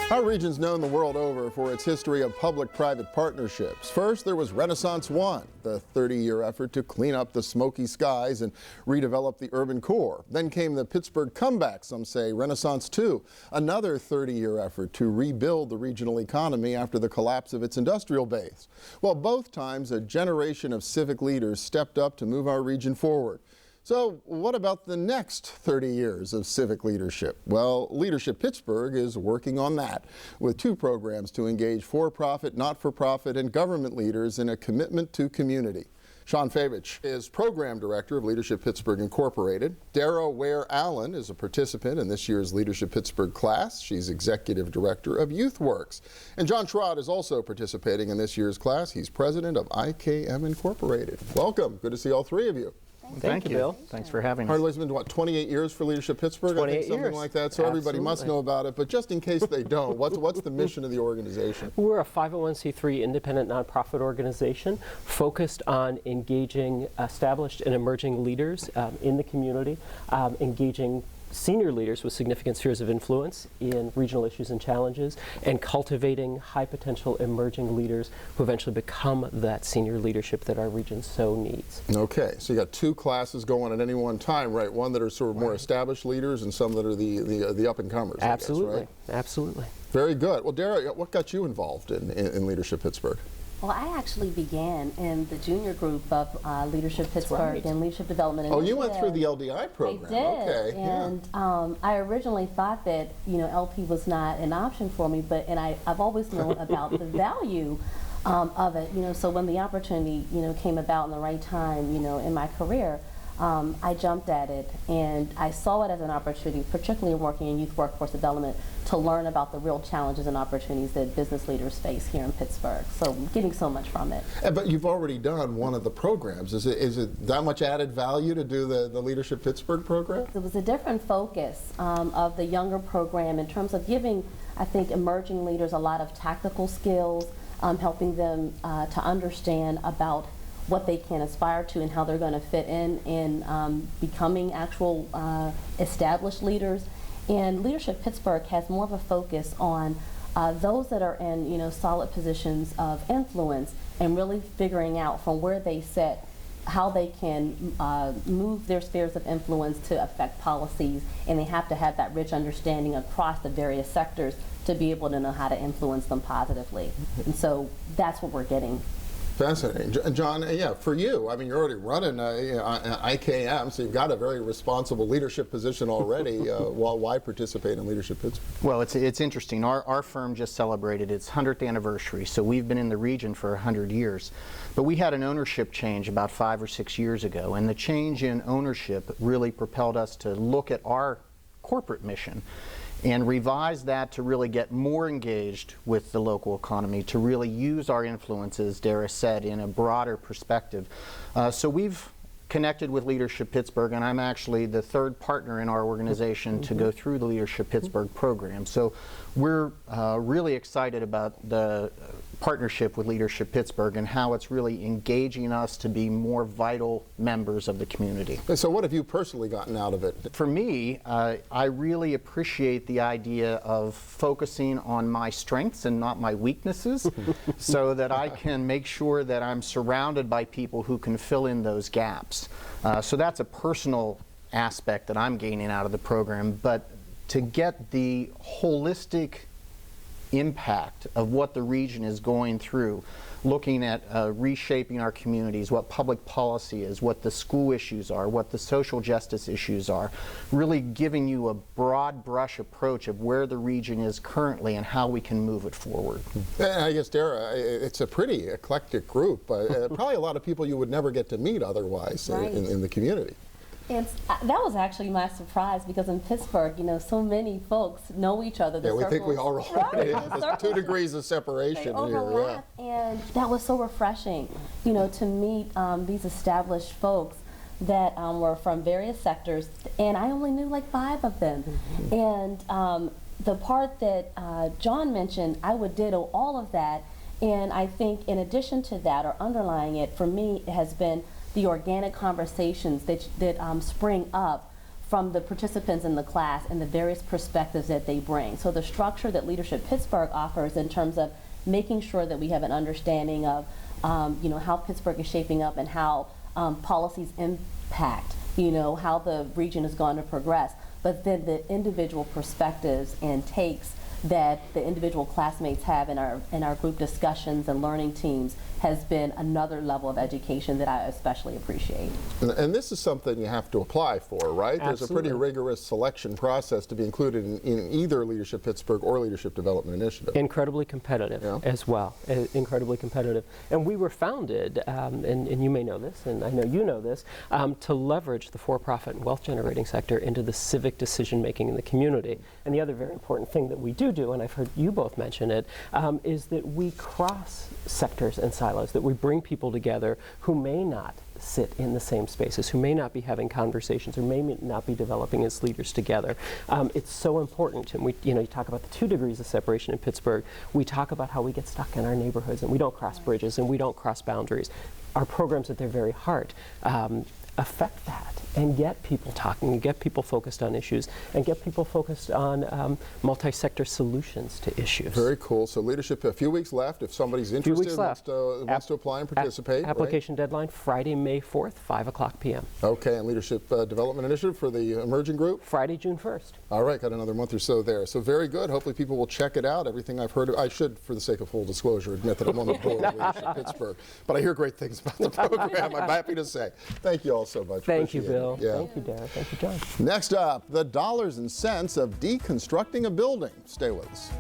Our region's known the world over for its history of public-private partnerships. First, there was Renaissance 1, the 30-year effort to clean up the smoky skies and redevelop the urban core. Then came the Pittsburgh comeback, some say Renaissance 2, another 30-year effort to rebuild the regional economy after the collapse of its industrial base. Well, both times a generation of civic leaders stepped up to move our region forward. So what about the next 30 years of civic leadership? Well, Leadership Pittsburgh is working on that with two programs to engage for-profit, not-for-profit, and government leaders in a commitment to community. Sean Fabich is Program Director of Leadership Pittsburgh Incorporated. Dara Ware Allen is a participant in this year's Leadership Pittsburgh class. She's Executive Director of YouthWorks. And John Schrott is also participating in this year's class. He's President of IKM Incorporated. Welcome. Good to see all three of you. Thank you, Bill. Thanks for having us. Hardly's been, what, 28 years for Leadership Pittsburgh? 28 I think something years. like that. So everybody must know about it. But just in case they don't, what's the mission of the organization? We're a 501c3 independent nonprofit organization focused on engaging established and emerging leaders in the community, engaging senior leaders with significant spheres of influence in regional issues and challenges, and cultivating high potential emerging leaders who eventually become that senior leadership that our region so needs. Okay, so you got two classes going at any one time, right? One that are sort of more established leaders and some that are the up-and-comers. Absolutely, I guess, right? Absolutely. Very good. Well, Dara, what got you involved in Leadership Pittsburgh? Well, I actually began in the junior group of Leadership Pittsburgh and Leadership Development Initiative. Oh, you went through the LDI program. I did, okay, and I originally thought that LP was not an option for me, and I've always known about the value of it. So when the opportunity came about in the right time, in my career, I jumped at it, and I saw it as an opportunity, particularly working in youth workforce development, to learn about the real challenges and opportunities that business leaders face here in Pittsburgh. So getting so much from it. But you've already done one of the programs. Is it that much added value to do the Leadership Pittsburgh program? It was a different focus of the younger program in terms of giving, I think, emerging leaders a lot of tactical skills, helping them to understand about what they can aspire to and how they're going to fit in becoming actual established leaders. And Leadership Pittsburgh has more of a focus on those that are in solid positions of influence and really figuring out from where they sit how they can move their spheres of influence to affect policies, and they have to have that rich understanding across the various sectors to be able to know how to influence them positively. And so that's what we're getting. Fascinating. John, yeah, for you, I mean, you're already running IKM, so you've got a very responsible leadership position already. Why participate in Leadership Pittsburgh? Well, it's interesting. Our firm just celebrated its 100th anniversary, so we've been in the region for 100 years. But we had an ownership change about 5 or 6 years ago, and the change in ownership really propelled us to look at our corporate mission and revise that to really get more engaged with the local economy, to really use our influences, Dara said, in a broader perspective. So we've connected with Leadership Pittsburgh, and I'm actually the third partner in our organization to go through the Leadership Pittsburgh program. So we're really excited about the partnership with Leadership Pittsburgh and how it's really engaging us to be more vital members of the community. So what have you personally gotten out of it? For me, I really appreciate the idea of focusing on my strengths and not my weaknesses so that I can make sure that I'm surrounded by people who can fill in those gaps. So that's a personal aspect that I'm gaining out of the program, but to get the holistic impact of what the region is going through, looking at reshaping our communities, what public policy is, what the school issues are, what the social justice issues are, really giving you a broad brush approach of where the region is currently and how we can move it forward. And I guess, Dara, it's a pretty eclectic group, probably a lot of people you would never get to meet otherwise in the community. And that was actually my surprise, because in Pittsburgh, so many folks know each other. We think we all There's 2 degrees of separation here. And that was so refreshing, to meet these established folks that were from various sectors, and I only knew like 5 of them. And the part that John mentioned, I would ditto all of that. And I think in addition to that, or underlying it, for me, it has been the organic conversations that spring up from the participants in the class and the various perspectives that they bring. So the structure that Leadership Pittsburgh offers in terms of making sure that we have an understanding of how Pittsburgh is shaping up and how policies impact how the region is going to progress, but then the individual perspectives and takes that the individual classmates have in our group discussions and learning teams has been another level of education that I especially appreciate. And this is something you have to apply for, right? Absolutely. There's a pretty rigorous selection process to be included in either Leadership Pittsburgh or Leadership Development Initiative. Incredibly competitive as well, incredibly competitive. And we were founded, and you may know this, and I know you know this, to leverage the for-profit and wealth-generating sector into the civic decision-making in the community. And the other very important thing that we do, and I've heard you both mention it, is that we cross sectors and silos, that we bring people together who may not sit in the same spaces, who may not be having conversations, or may not be developing as leaders together. It's so important, and you talk about the 2 degrees of separation in Pittsburgh. We talk about how we get stuck in our neighborhoods, and we don't cross bridges, and we don't cross boundaries. Our programs at their very heart affect that and get people talking, and get people focused on issues, and get people focused on multi-sector solutions to issues. Very cool. So leadership, a few weeks left. If somebody's interested, wants to apply and participate. Application deadline Friday, May 4th, 5:00 p.m. Okay, and Leadership Development Initiative for the emerging group? Friday, June 1st. All right, got another month or so there. So very good. Hopefully people will check it out. Everything I've heard, I should, for the sake of full disclosure, admit that I'm on the board of Leadership Pittsburgh. But I hear great things about the program, I'm happy to say. Thank you all so much. Thank you, Bill. Yeah. Thank you, Dara. Thank you, John. Next up, the dollars and cents of deconstructing a building. Stay with us.